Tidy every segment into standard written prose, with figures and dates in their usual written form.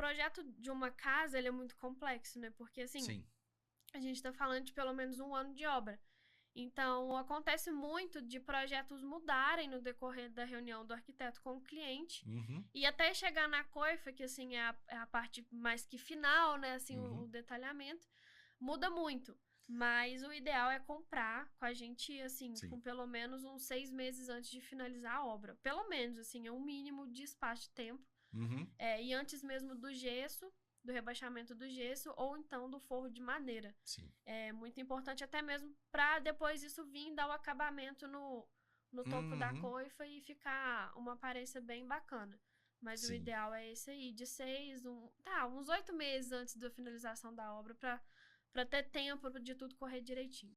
projeto de uma casa, ele é muito complexo, né? Porque, assim, Sim. a gente tá falando de pelo menos 1 ano de obra. Então, acontece muito de projetos mudarem no decorrer da reunião do arquiteto com o cliente. Uhum. E até chegar na coifa, que, assim, é a parte mais que final, né? Assim, o detalhamento, muda muito. Mas o ideal é comprar com a gente, assim, Sim. com pelo menos uns 6 meses antes de finalizar a obra. Pelo menos, assim, é um mínimo de espaço de tempo. Uhum. E antes mesmo do gesso, do rebaixamento do gesso, ou então do forro de madeira. Sim. É muito importante até mesmo para depois isso vir dar o acabamento no topo da coifa e ficar uma aparência bem bacana. Mas o Sim. ideal é esse aí, de uns 8 meses antes da finalização da obra, para ter tempo de tudo correr direitinho.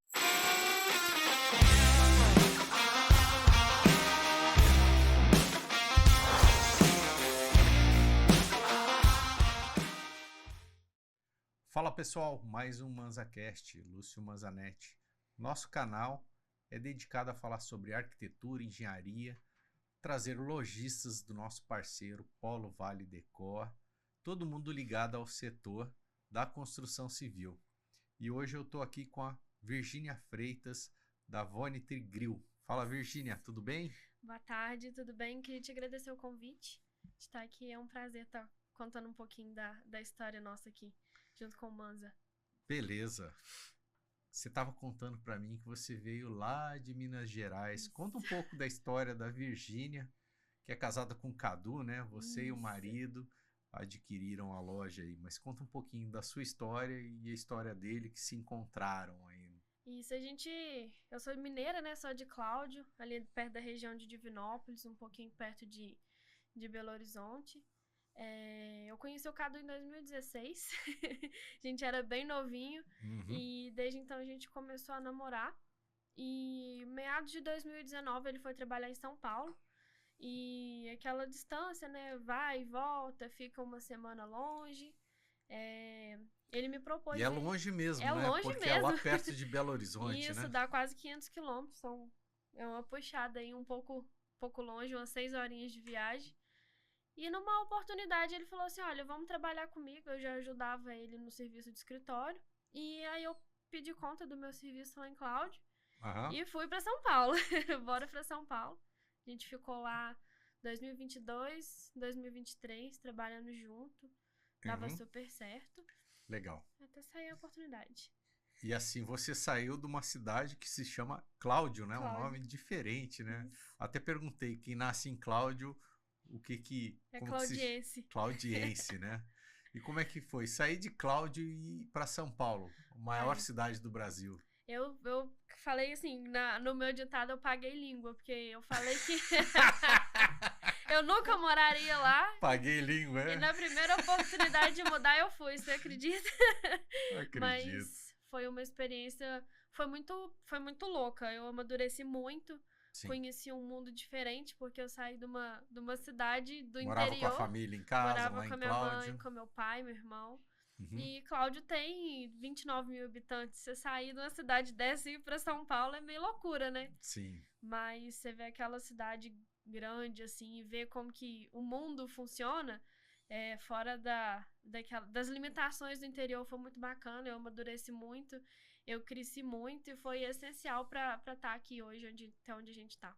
Fala pessoal, mais um ManzaCast, Lúcio Manzanetti. Nosso canal é dedicado a falar sobre arquitetura, engenharia, trazer lojistas do nosso parceiro Polo Vale Decor, todo mundo ligado ao setor da construção civil. E hoje eu estou aqui com a Virgínia Freitas, da Vonitry Grill. Fala Virgínia, tudo bem? Boa tarde, tudo bem? Queria te agradecer o convite de estar aqui. É um prazer estar contando um pouquinho da história nossa aqui, junto com o Manza. Beleza. Você estava contando para mim que você veio lá de Minas Gerais. Isso. Conta um pouco da história da Virgínia, que é casada com o Cadu, né? Você e o marido adquiriram a loja aí. Mas conta um pouquinho da sua história e a história dele que se encontraram aí. Isso, eu sou mineira, né? Sou de Cláudio, ali perto da região de Divinópolis, um pouquinho perto de Belo Horizonte. Eu conheci o Cadu em 2016, a gente era bem novinho, e desde então a gente começou a namorar. E meados de 2019 ele foi trabalhar em São Paulo, e aquela distância, né? Vai e volta, fica uma semana longe. Ele me propôs... E é longe mesmo, é né? longe Porque mesmo. é lá perto de Belo Horizonte, Isso, né? dá quase 500 quilômetros. É uma puxada aí um pouco longe, umas 6 horinhas de viagem. E numa oportunidade ele falou assim, olha, vamos trabalhar comigo. Eu já ajudava ele no serviço de escritório. E aí eu pedi conta do meu serviço lá em Cláudio. E fui pra São Paulo. Bora pra São Paulo. A gente ficou lá 2022, 2023, trabalhando junto. Dava super certo. Legal. Até sair a oportunidade. E assim, você saiu de uma cidade que se chama Cláudio, né? Cláudio. Um nome diferente, né? Isso. Até perguntei, quem nasce em Cláudio, o que... É claudiense. Claudiense, né? E como é que foi? Sair de Cláudio e ir para São Paulo, a maior cidade do Brasil. Eu falei assim, no meu ditado eu paguei língua, porque eu falei que eu nunca moraria lá. Paguei língua, é? E na primeira oportunidade de mudar eu fui, você acredita? Acredito. Mas foi uma experiência, foi muito louca, eu amadureci muito. Sim. Conheci um mundo diferente, porque eu saí de uma cidade do interior. Morava com a família em casa, morava lá com a em minha Cláudio. mãe, com meu pai, meu irmão. E Cláudio tem 29 mil habitantes. Você sair de uma cidade dessa e ir pra São Paulo é meio loucura, né? Sim. Mas você vê aquela cidade grande, assim, e vê como que o mundo funciona, fora das limitações do interior, foi muito bacana. Eu amadureci muito, eu cresci muito e foi essencial pra estar aqui hoje, até onde a gente tá.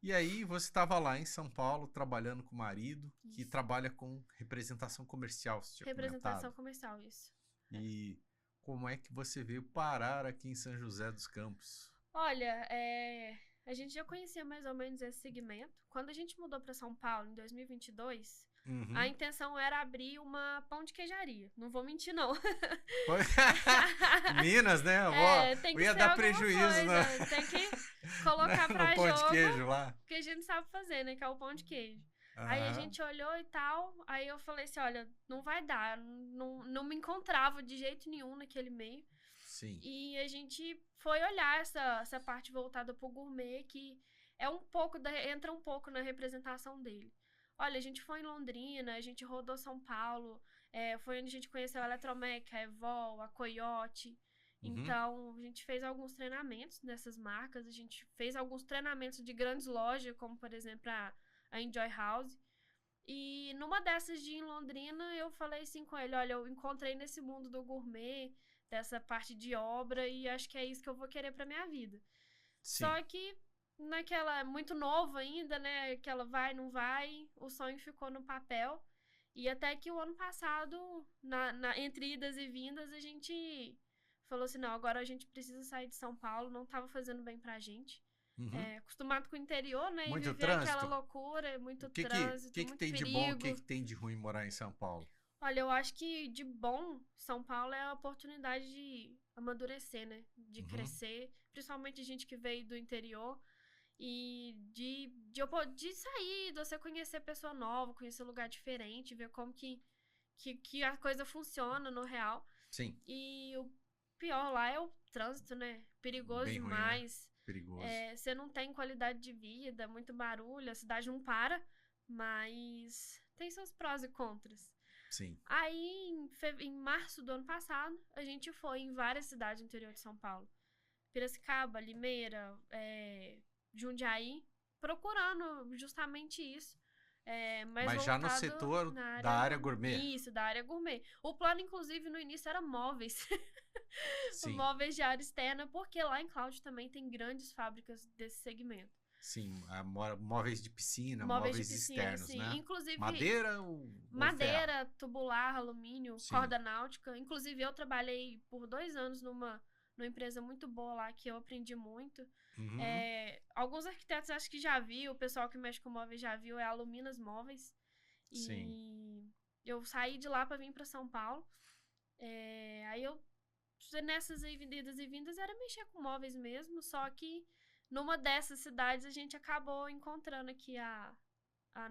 E aí você estava lá em São Paulo, trabalhando com o marido, Isso. que trabalha com representação comercial, você tinha Representação comentado. Comercial, isso. E como é que você veio parar aqui em São José dos Campos? Olha, a gente já conhecia mais ou menos esse segmento. Quando a gente mudou para São Paulo, em 2022, a intenção era abrir uma pão de queijaria. Não vou mentir, não. Minas, né? Tem que ia ser dar alguma prejuízo, coisa. né? Tem que colocar no pra pão jogo. De queijo lá. O que a gente sabe fazer, né? Que é o pão de queijo. Aí a gente olhou e tal. Aí eu falei assim, olha, não vai dar. Não me encontrava de jeito nenhum naquele meio. Sim. E a gente foi olhar essa parte voltada pro gourmet, que é entra um pouco na representação dele. Olha, a gente foi em Londrina, a gente rodou São Paulo, foi onde a gente conheceu a Eletromeca, a Evol, a Coyote. Então, a gente fez alguns treinamentos dessas marcas, a gente fez alguns treinamentos de grandes lojas, como, por exemplo, a Enjoy House. E numa dessas de ir em Londrina, eu falei assim com ele, olha, eu encontrei nesse mundo do gourmet, dessa parte de obra, e acho que é isso que eu vou querer pra minha vida. Sim. Só que naquela, muito novo ainda, né, aquela vai, não vai, o sonho ficou no papel. E até que o ano passado, entre idas e vindas, a gente falou assim, não, agora a gente precisa sair de São Paulo, não tava fazendo bem pra gente. Uhum. Acostumado com o interior, né? E Muito viver aquela trânsito? loucura, muito O trânsito, que muito tem de bom, o perigo. que tem de ruim morar em São Paulo? Olha, eu acho que de bom, São Paulo é a oportunidade de amadurecer, né? De Uhum. crescer, principalmente a gente que veio do interior. E de sair, de você conhecer pessoa nova, conhecer lugar diferente, ver como que a coisa funciona no real. Sim. E o pior lá é o trânsito, né? Perigoso Bem ruim, né? demais. Perigoso. Você não tem qualidade de vida, muito barulho, a cidade não para, mas tem seus prós e contras. Sim. Aí, em março do ano passado, a gente foi em várias cidades do interior de São Paulo. Piracicaba, Limeira, Jundiaí, procurando justamente isso. Mas já no setor da área gourmet. Isso, da área gourmet. O plano, inclusive, no início era móveis. Sim. Móveis de área externa, porque lá em Cláudio também tem grandes fábricas desse segmento. Sim, móveis de piscina, Móveis móveis de piscina, externos, sim. né? Inclusive, Madeira ou madeira, ferro? tubular, alumínio, Sim. corda náutica. Inclusive, eu trabalhei por 2 anos numa empresa muito boa lá, que eu aprendi muito. Uhum. Alguns arquitetos acho que já viu, o pessoal que mexe com móveis já viu, é a Aluminas Móveis. Sim. E eu saí de lá pra vir pra São Paulo. Aí eu, nessas idas e vindas, era mexer com móveis mesmo, só que numa dessas cidades a gente acabou encontrando aqui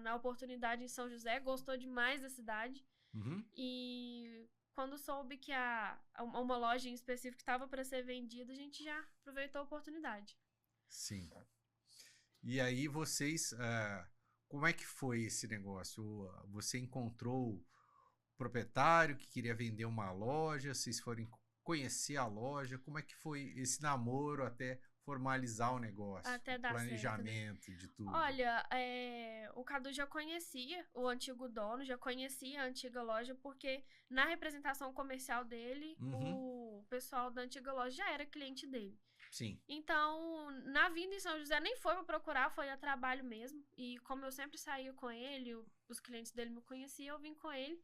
na oportunidade em São José, gostou demais da cidade. Uhum. E quando soube que uma loja em específico estava para ser vendida, a gente já aproveitou a oportunidade. Sim. E aí vocês, como é que foi esse negócio? Você encontrou o proprietário que queria vender uma loja, vocês foram conhecer a loja, como é que foi esse namoro até formalizar o negócio? Até dar planejamento certo, né? de tudo. Olha, o Cadu já conhecia o antigo dono, já conhecia a antiga loja, porque na representação comercial dele, o pessoal da antiga loja já era cliente dele. Sim. Então, na vinda em São José, nem foi pra procurar, foi a trabalho mesmo. E como eu sempre saía com ele, os clientes dele me conheciam, eu vim com ele.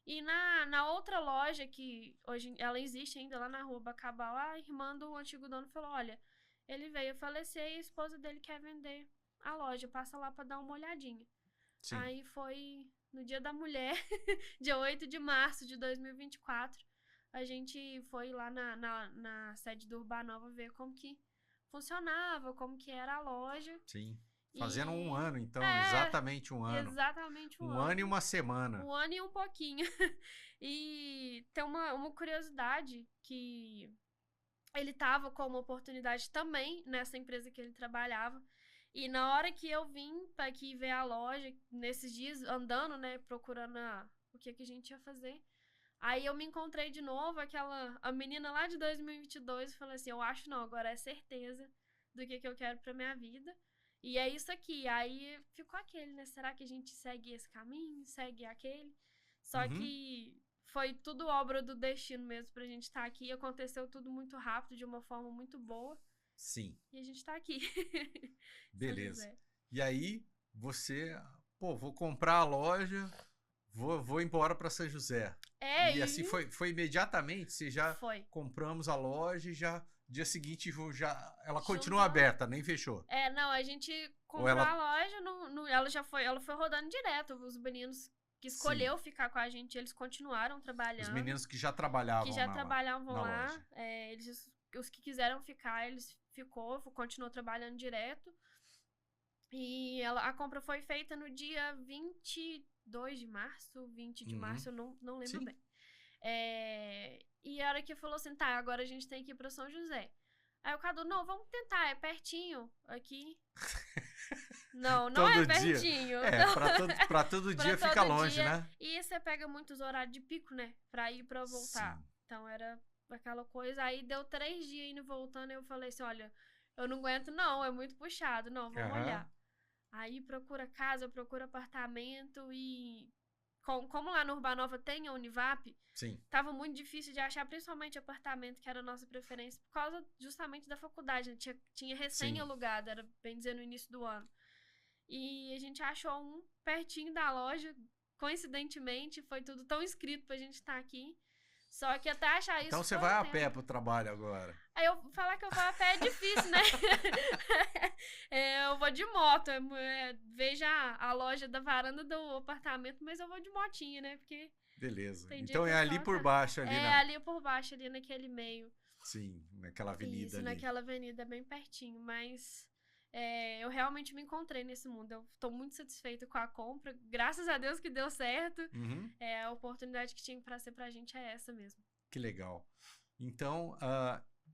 E na outra loja, que hoje ela existe ainda lá na rua Bacabal, a irmã do antigo dono falou, olha, ele veio falecer e a esposa dele quer vender a loja, passa lá pra dar uma olhadinha. Sim. Aí foi no Dia da Mulher, dia 8 de março de 2024, a gente foi lá na sede do Urbanova ver como que funcionava, como que era a loja. Sim. Fazendo um ano, então, exatamente um ano. Exatamente um ano e uma semana. Um ano e um pouquinho. E tem uma curiosidade que ele tava com uma oportunidade também nessa empresa que ele trabalhava. E na hora que eu vim pra aqui ver a loja, nesses dias, andando, né, procurando o que a gente ia fazer, aí eu me encontrei de novo, a menina lá de 2022, e falei assim, eu acho não, agora é certeza do que eu quero pra minha vida. E é isso aqui. Aí ficou aquele, né? Será que a gente segue esse caminho? Segue aquele? Só que foi tudo obra do destino mesmo pra gente estar aqui. Aconteceu tudo muito rápido, de uma forma muito boa. Sim. E a gente tá aqui. Beleza. E aí, você... vou comprar a loja, vou embora pra São José. E assim foi imediatamente? Você já compramos a loja e já... Dia seguinte, ela continua aberta, nem fechou. Não, a gente comprou a loja, ela foi rodando direto. Os meninos que escolheu ficar com a gente, eles continuaram trabalhando. Os meninos que já trabalhavam lá. Os que quiseram ficar, eles continuou trabalhando direto. E a compra foi feita no dia 22 de março, 20 de março, eu não lembro bem. E a hora que falou assim, tá, agora a gente tem que ir pra São José. Aí o Cadu, não, vamos tentar, é pertinho aqui. Não é pertinho. Pra todo dia fica longe, né? E você pega muitos horários de pico, né? Pra ir e pra voltar. Sim. Então era aquela coisa. Aí deu 3 dias indo e voltando. Eu falei assim, olha, eu não aguento não, é muito puxado. Não, vamos olhar. Aí procura casa, procura apartamento e... Como lá no Urbanova tem a Univap, Sim. tava muito difícil de achar, principalmente apartamento, que era a nossa preferência, por causa justamente da faculdade. Né? Tinha recém-alugado, era bem dizer no início do ano. E a gente achou um pertinho da loja, coincidentemente, foi tudo tão escrito pra gente estar aqui. Só que até achar isso. Então você vai a pé pro trabalho agora. Aí eu falar que eu vou a pé é difícil, né? Eu vou de moto. Veja a loja da varanda do apartamento, mas eu vou de motinha, né? Porque. Beleza. Então é ali por baixo, ali ali por baixo, ali naquele meio. Sim, naquela avenida Isso, ali. naquela avenida bem pertinho. Mas eu realmente me encontrei nesse mundo. Eu tô muito satisfeita com a compra. Graças a Deus que deu certo. Uhum. A oportunidade que tinha pra ser pra gente é essa mesmo. Que legal. Então,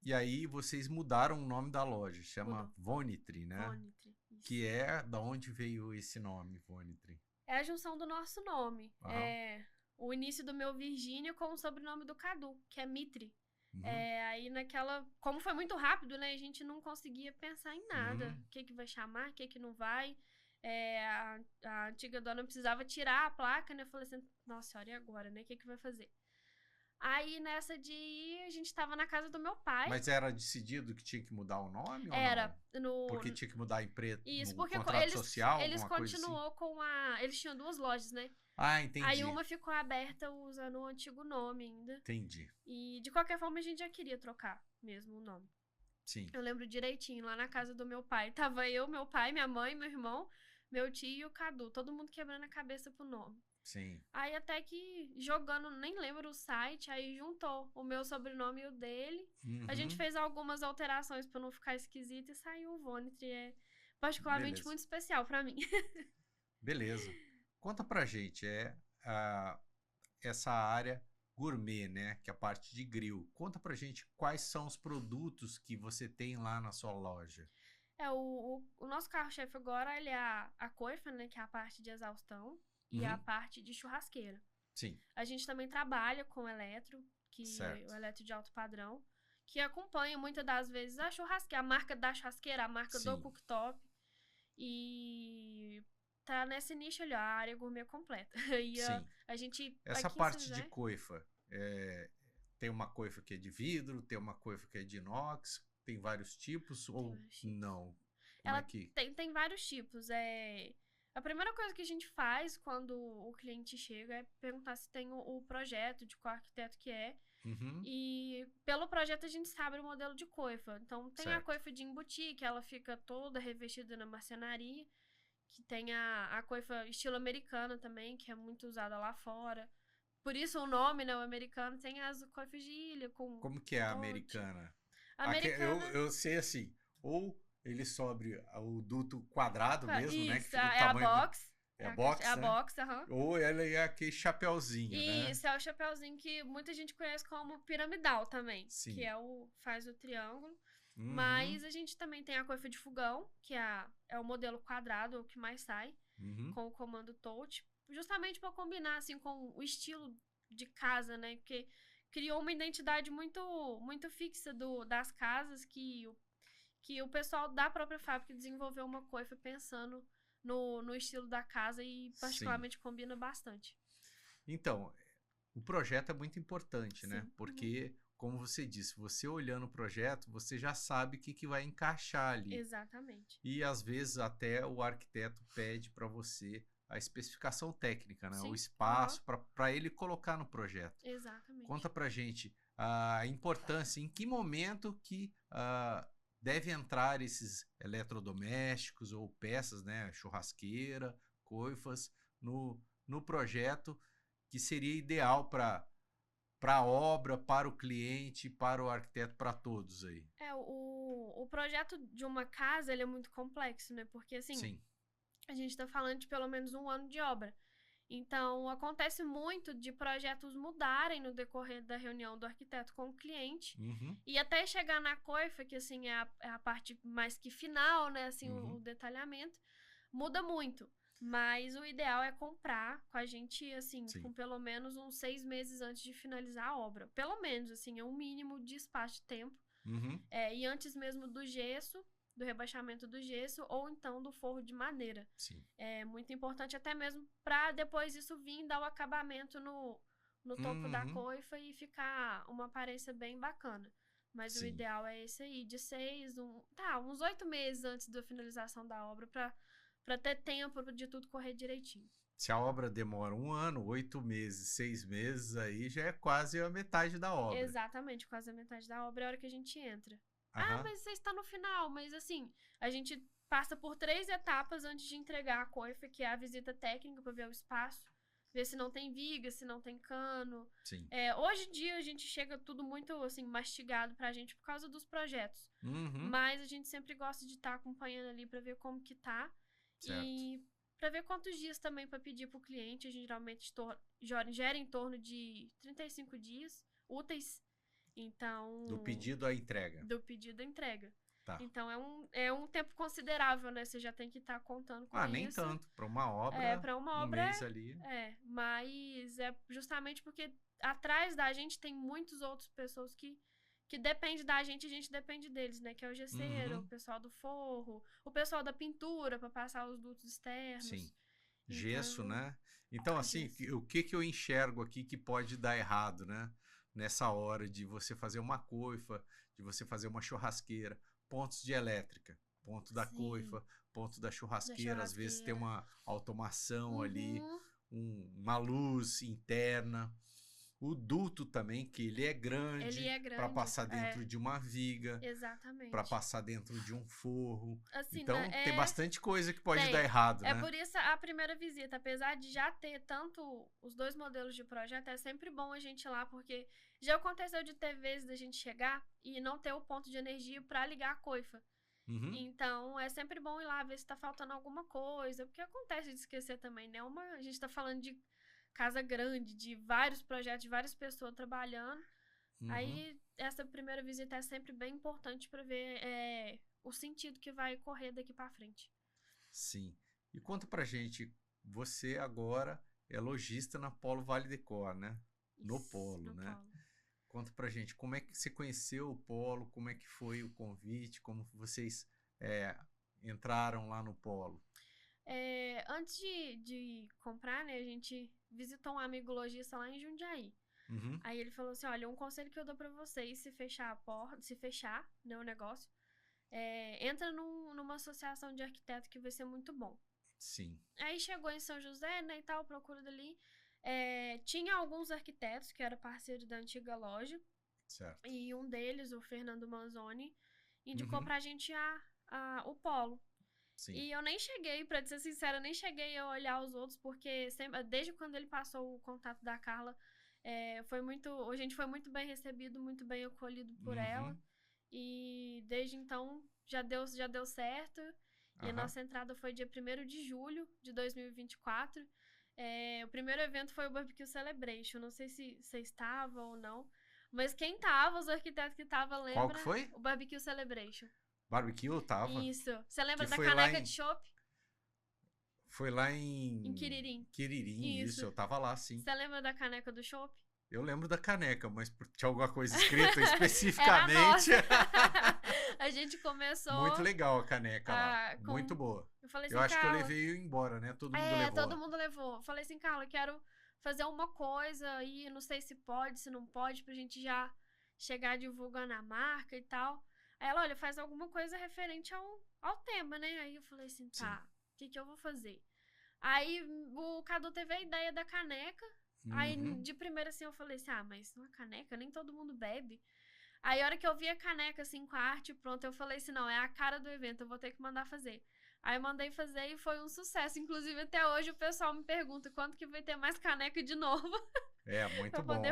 e aí vocês mudaram o nome da loja. Chama Vonitry, né? Vonitry. Que é da onde veio esse nome, Vonitry? É a junção do nosso nome. Uhum. O início do meu Virgínia com o sobrenome do Cadu, que é Mitri. Uhum. Aí como foi muito rápido, né? A gente não conseguia pensar em nada. Uhum. O que vai chamar, o que não vai. A antiga dona precisava tirar a placa, né? Eu falei assim, nossa senhora, e agora, né? O que vai fazer? Aí, nessa de ir, a gente tava na casa do meu pai. Mas era decidido que tinha que mudar o nome Era. ou não? Porque tinha que mudar Isso, no porque contrato social, eles alguma coisa continuou assim? com Eles tinham 2 lojas, né? Ah, entendi. Aí uma ficou aberta usando o antigo nome ainda. Entendi. E, de qualquer forma, a gente já queria trocar mesmo o nome. Sim. Eu lembro direitinho, lá na casa do meu pai. Tava eu, meu pai, minha mãe, meu irmão, meu tio e o Cadu. Todo mundo quebrando a cabeça pro nome. Sim. Aí até que jogando, nem lembro o site, aí juntou o meu sobrenome e o dele. Uhum. A gente fez algumas alterações pra não ficar esquisito e saiu o Vonitry. É particularmente muito especial pra mim. Beleza. Conta pra gente, essa área gourmet, né? Que é a parte de grill. Conta pra gente quais são os produtos que você tem lá na sua loja. O nosso carro-chefe agora, ele é a coifa, né? Que é a parte de exaustão. E a parte de churrasqueira. Sim. A gente também trabalha com eletro, certo. O eletro de alto padrão, que acompanha muitas das vezes a churrasqueira, a marca da churrasqueira, a marca do cooktop. E tá nesse nicho ali, a área gourmet completa. E Sim. a gente... Essa parte de coifa, tem uma coifa que é de vidro, tem uma coifa que é de inox, tem vários tipos ou não? Tem vários tipos. A primeira coisa que a gente faz quando o cliente chega é perguntar se tem o projeto, de qual arquiteto que é. Uhum. E pelo projeto a gente sabe o modelo de coifa. Então tem a coifa de embutir, que ela fica toda revestida na marcenaria. Que tem a coifa estilo americana também, que é muito usada lá fora. Por isso o nome, né, o americano, tem as coifas de ilha. Como que é a americana? Eu sei assim, ou ele sobre o duto quadrado mesmo, isso, né? Que fica o tamanho a box. É a box, né? É a box, aham. Ou ela é aquele chapéuzinho, né? Isso, é o chapéuzinho que muita gente conhece como piramidal também. Sim. Que faz o triângulo. Uhum. Mas a gente também tem a coifa de fogão, que é o modelo quadrado, o que mais sai, com o comando touch. Justamente para combinar, assim, com o estilo de casa, né? Porque criou uma identidade muito, muito fixa das casas que o pessoal da própria fábrica desenvolveu uma coifa pensando no estilo da casa e particularmente combina bastante. Então, o projeto é muito importante, né? Sim. Porque, como você disse, você olhando o projeto, você já sabe o que vai encaixar ali. Exatamente. E às vezes até o arquiteto pede para você a especificação técnica, né? Sim. O espaço para ele colocar no projeto. Exatamente. Conta pra gente a importância, em que momento que deve entrar esses eletrodomésticos ou peças, né, churrasqueira, coifas, no projeto que seria ideal para a obra, para o cliente, para o arquiteto, para todos aí. O projeto de uma casa, ele é muito complexo, né? Porque, assim, a gente tá falando de pelo menos 1 ano de obra. Então, acontece muito de projetos mudarem no decorrer da reunião do arquiteto com o cliente. Uhum. E até chegar na coifa, que assim é a parte mais que final, né? Assim, o detalhamento, muda muito. Mas o ideal é comprar com a gente, assim, com pelo menos uns 6 meses antes de finalizar a obra. Pelo menos, assim, é um mínimo de espaço de tempo. Uhum. E antes mesmo do gesso, do rebaixamento do gesso ou então do forro de madeira. Sim. É muito importante até mesmo para depois isso vir dar o acabamento no topo da coifa e ficar uma aparência bem bacana. Mas Sim. o ideal é esse aí, de uns 8 meses antes da finalização da obra para ter tempo de tudo correr direitinho. Se a obra demora 1 ano, 8 meses, 6 meses, aí já é quase a metade da obra. Exatamente, quase a metade da obra é a hora que a gente entra. Aham. Mas você está no final. Mas assim, a gente passa por 3 etapas antes de entregar a coifa, que é a visita técnica para ver o espaço, ver se não tem viga, se não tem cano. Sim. Hoje em dia a gente chega tudo muito assim mastigado pra gente por causa dos projetos. Uhum. Mas a gente sempre gosta de estar acompanhando ali pra ver como que tá. Certo. E pra ver quantos dias também pra pedir pro cliente. A gente geralmente gera em torno de 35 dias úteis. Então... Do pedido à entrega. Do pedido à entrega. Tá. Então é um tempo considerável, né? Você já tem que estar contando com isso. Nem tanto. Para uma obra, pra uma obra, um mês ali. Mas é justamente porque atrás da gente tem muitas outras pessoas que dependem da gente e a gente depende deles, né? Que é o gesseiro, o pessoal do forro, o pessoal da pintura para passar os dutos externos. Sim. Gesso, Então, né? Então, assim, gesso. o que eu enxergo aqui que pode dar errado, né? Nessa hora de você fazer uma coifa, de você fazer uma churrasqueira, pontos de elétrica, ponto da Sim. coifa, ponto da churrasqueira, às vezes tem uma automação ali, uma luz interna. O duto também, que ele é grande para passar dentro de uma viga. Exatamente. Para passar dentro de um forro. Assim, então, né, tem bastante coisa que pode dar errado, né? É por isso a primeira visita, apesar de já ter tanto os 2 modelos de projeto, é sempre bom a gente ir lá, porque já aconteceu de ter vezes da gente chegar e não ter o ponto de energia para ligar a coifa. Então, é sempre bom ir lá ver se tá faltando alguma coisa, porque acontece de esquecer também, né? A gente tá falando de casa grande, de vários projetos, de várias pessoas trabalhando. Aí, essa primeira visita é sempre bem importante para ver o sentido que vai correr daqui para frente. Sim. E conta pra gente, você agora é lojista na Polo Vale Decor, né? No Polo, né? Conta pra gente, como é que você conheceu o Polo, como é que foi o convite, como vocês entraram lá no Polo? Antes de comprar, né, a gente visitou um amigo lojista lá em Jundiaí. Aí ele falou assim, olha, um conselho que eu dou pra vocês, se fechar né, o negócio, entra numa associação de arquiteto que vai ser muito bom. Sim. Aí chegou em São José, né, e tal, procura dali. Tinha alguns arquitetos que eram parceiros da antiga loja. Certo. E um deles, o Fernando Manzoni, indicou pra gente o Polo. Sim. E eu nem cheguei, pra ser sincera, nem cheguei a olhar os outros, porque desde quando ele passou o contato da Carla, a gente foi muito bem recebido, muito bem acolhido por ela. E desde então já deu certo. E a nossa entrada foi dia 1º de julho de 2024. O primeiro evento foi o Barbecue Celebration. Não sei se você estava ou não. Mas quem tava, os arquitetos que tava, lembra? Qual que foi? O Barbecue Celebration. Barbecue eu tava. Isso. Você lembra Que da foi caneca de chopp? Foi lá em Quiririm. Quiririm, isso. Eu tava lá, sim. Você lembra da caneca do chopp? Eu lembro da caneca, mas tinha alguma coisa escrita especificamente. A gente começou... Muito legal a caneca lá. Muito boa. Eu falei assim, eu acho que eu Carla, levei embora, né? Todo mundo levou. Todo mundo levou. Eu falei assim, Carla, eu quero fazer uma coisa aí, não sei se pode, se não pode, pra gente já chegar divulgando a marca e tal. Aí ela, olha, faz alguma coisa referente ao tema, né? Aí eu falei assim, tá, o que eu vou fazer? Aí o Cadu teve a ideia da caneca. Aí de primeira assim eu falei assim, mas uma caneca, nem todo mundo bebe. Aí a hora que eu vi a caneca assim com a arte pronta, eu falei assim, não, é a cara do evento, eu vou ter que mandar fazer. Aí eu mandei fazer e foi um sucesso. Inclusive até hoje o pessoal me pergunta quando que vai ter mais caneca de novo. Muito bom,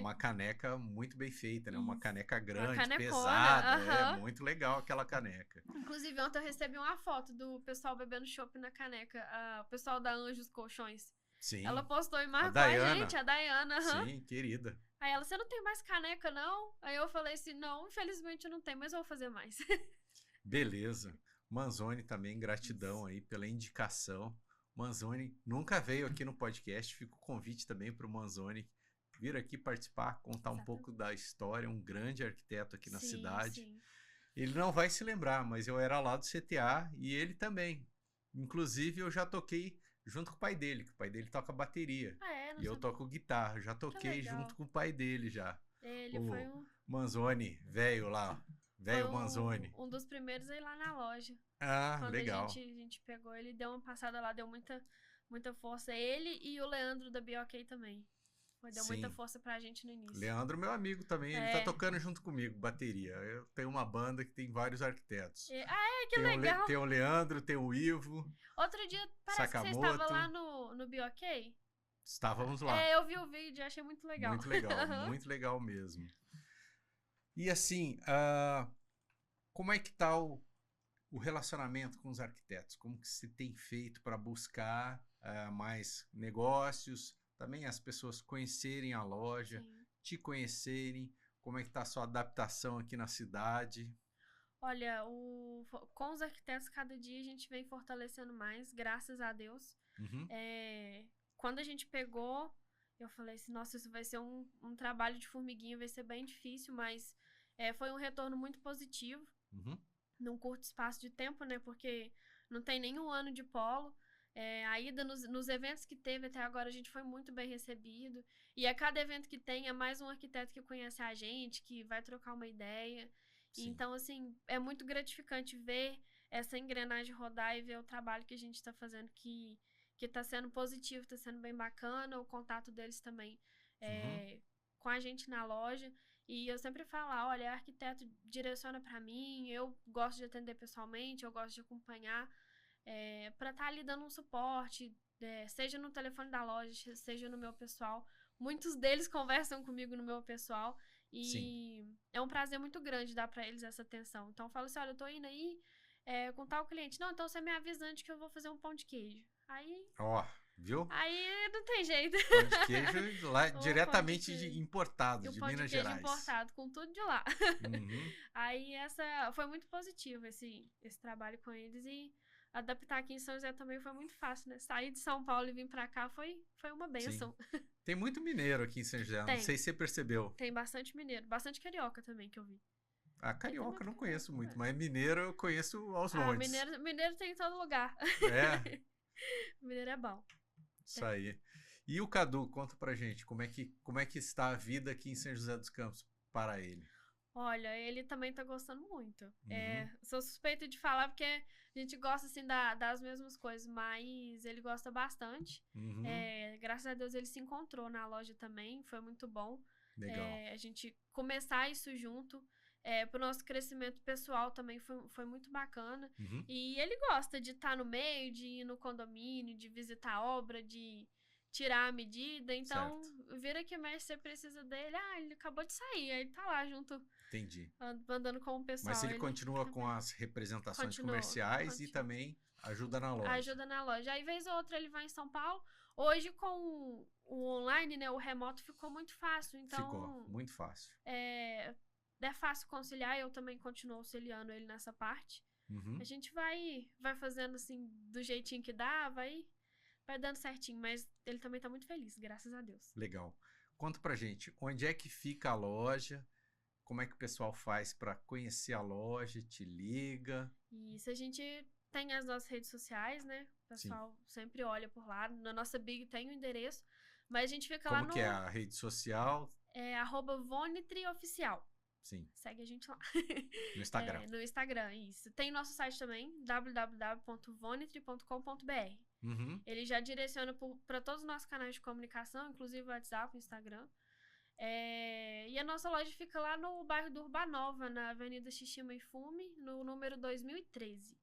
uma caneca muito bem feita, né? Uma caneca grande, pesada, muito legal aquela caneca. Inclusive ontem eu recebi uma foto do pessoal bebendo chopp na caneca, o pessoal da Anjos Colchões. Sim. Ela postou e marcou a gente, a Dayana. Sim, querida. Aí ela, você não tem mais caneca, não? Aí eu falei assim, não, infelizmente eu não tenho, mas eu vou fazer mais. Beleza. Manzoni também, gratidão aí pela indicação. Manzoni nunca veio aqui no podcast, fica o convite também para o Manzoni vir aqui participar, contar um pouco da história, um grande arquiteto aqui na cidade. Sim. Ele não vai se lembrar, mas eu era lá do CTA e ele também. Inclusive, eu já toquei junto com o pai dele, que o pai dele toca bateria. Ah, é? Não E eu sabia. toco guitarra. Já Que toquei legal. junto com o pai dele já. Ele O foi um, Manzoni, velho lá. foi Velho um, Manzoni. um dos primeiros a ir lá na loja. Ah, Quando legal. a gente pegou, ele deu uma passada lá, deu muita força. Ele e o Leandro da BOK também. Deu muita Sim. força pra gente no início. Leandro, meu amigo também, ele tá É. tocando junto comigo, bateria. Eu tenho uma banda que tem vários arquitetos. Que legal. Tem o Leandro, tem o Ivo, Outro dia, parece que você Sakamoto. estava lá no BOK. Estávamos lá. É, eu vi o vídeo, achei muito legal. Muito legal, muito legal mesmo. E assim, como é que tá o relacionamento com os arquitetos? Como que se tem feito para buscar mais negócios? Também as pessoas conhecerem a loja, Sim. te conhecerem, como é que tá a sua adaptação aqui na cidade? Olha, com os arquitetos, cada dia a gente vem fortalecendo mais, graças a Deus. Uhum, Quando a gente pegou, eu falei assim, nossa, isso vai ser um trabalho de formiguinha, vai ser bem difícil, mas foi um retorno muito positivo, uhum, num curto espaço de tempo, né? Porque não tem nenhum ano de polo. A ida nos eventos que teve até agora, a gente foi muito bem recebido. E a cada evento que tem, é mais um arquiteto que conhece a gente, que vai trocar uma ideia. sim. Então, assim, é muito gratificante ver essa engrenagem rodar e ver o trabalho que a gente está fazendo, que tá sendo positivo, tá sendo bem bacana. O contato deles também Uhum, com a gente na loja. E eu sempre falo, olha, arquiteto direciona para mim, eu gosto de atender pessoalmente, eu gosto de acompanhar. Para estar ali dando um suporte, seja no telefone da loja, seja no meu pessoal. Muitos deles conversam comigo no meu pessoal sim. e é um prazer muito grande dar para eles essa atenção. Então eu falo assim, olha, eu tô indo aí com tal cliente. Não, então você me avisa antes que eu vou fazer um pão de queijo. Ó, viu? Aí não tem jeito. Pão de queijo lá O diretamente queijo. Importado, E o de pão de Minas queijo Gerais. importado, com tudo de lá. Uhum, Aí foi muito positivo esse trabalho com eles e adaptar aqui em São José também foi muito fácil, né? Sair de São Paulo e vir pra cá foi uma sim. bênção. Tem muito mineiro aqui em São José, não sei se você percebeu. Tem bastante mineiro, bastante carioca também que eu vi. A carioca eu não conheço muito, mas mineiro eu conheço aos montes. Mineiro tem em todo lugar. É, Mineiro é bom. isso aí. E o Cadu, conta pra gente, como é que está a vida aqui em São José dos Campos para ele? Olha, ele também tá gostando muito. Uhum, Sou suspeita de falar porque a gente gosta, assim, das mesmas coisas, mas ele gosta bastante. uhum, Graças a Deus ele se encontrou na loja também, foi muito bom. legal. A gente começar isso junto. Pro nosso crescimento pessoal também foi muito bacana. Uhum, E ele gosta de estar no meio, de ir no condomínio, de visitar a obra, de tirar a medida. Então, certo, vira que mexe, você precisa dele. Ele acabou de sair, aí ele tá lá junto, entendi. andando com o pessoal. Mas ele continua com também as representações continua. comerciais e também ajuda na loja. Ajuda na loja. Aí, vez ou outra, ele vai em São Paulo. Hoje, com o online, né, o remoto ficou muito fácil. Então, Ficou muito fácil. é fácil conciliar. Eu também continuo auxiliando ele nessa parte. Uhum. A gente vai fazendo assim, do jeitinho que dá, vai dando certinho. Mas ele também tá muito feliz, graças a Deus. Legal. Conta pra gente, onde é que fica a loja? Como é que o pessoal faz para conhecer a loja? Te liga? E isso, a gente tem as nossas redes sociais, né? O pessoal sempre olha por lá. Na nossa Big tem o endereço. Mas a gente fica lá no... Como que é a rede social? @VonitriOficial. Sim. Segue a gente lá. No Instagram. No Instagram, isso. Tem nosso site também, www.vonitri.com.br. Uhum. Ele já direciona para todos os nossos canais de comunicação, inclusive o WhatsApp, o Instagram. E a nossa loja fica lá no bairro do Urbanova, na Avenida Xixima e Fume, no número 2013.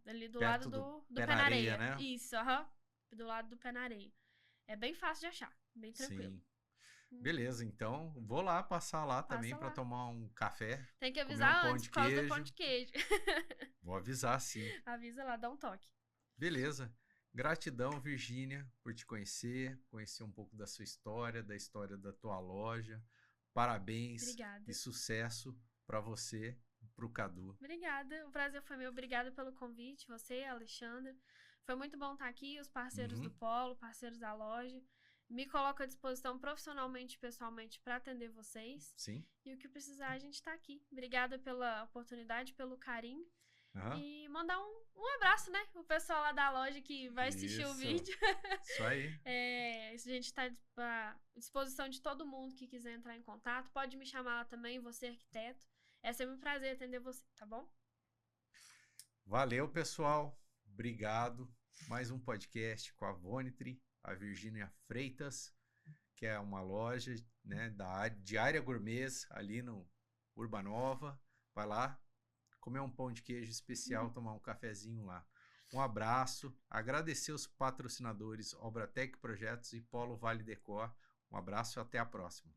Ali do Perto lado do Pé Pé na na Areia, Areia. né? Isso, do lado do Pé na Areia. É bem fácil de achar, bem tranquilo. Sim. Beleza, então vou lá passar lá também para lá. tomar um café. Tem que avisar antes por causa do pão de queijo. Vou avisar, sim. Avisa lá, dá um toque. Beleza. Gratidão, Virgínia, por te conhecer um pouco da sua história, da história da tua loja. Parabéns. Obrigada. E sucesso para você e para o Cadu. Obrigada, o prazer foi meu. Obrigada pelo convite, você, Alexandre. Foi muito bom estar aqui, os parceiros do Polo, parceiros da loja. Me coloco à disposição profissionalmente e pessoalmente para atender vocês. Sim. E o que precisar, a gente tá aqui. Obrigada pela oportunidade, pelo carinho. Aham. E mandar um abraço, né? O pessoal lá da loja que vai assistir o Isso. vídeo. Isso aí. A gente tá à disposição de todo mundo que quiser entrar em contato. Pode me chamar lá também, você arquiteto. É sempre um prazer atender você, tá bom? Valeu, pessoal. Obrigado. Mais um podcast com a Vonitry, a Virgínia Freitas, que é uma loja, né, de área gourmet ali no Urbanova. Vai lá comer um pão de queijo especial, tomar um cafezinho lá. Um abraço. Agradecer os patrocinadores Obratec Projetos e Polo Vale Decor. Um abraço e até a próxima.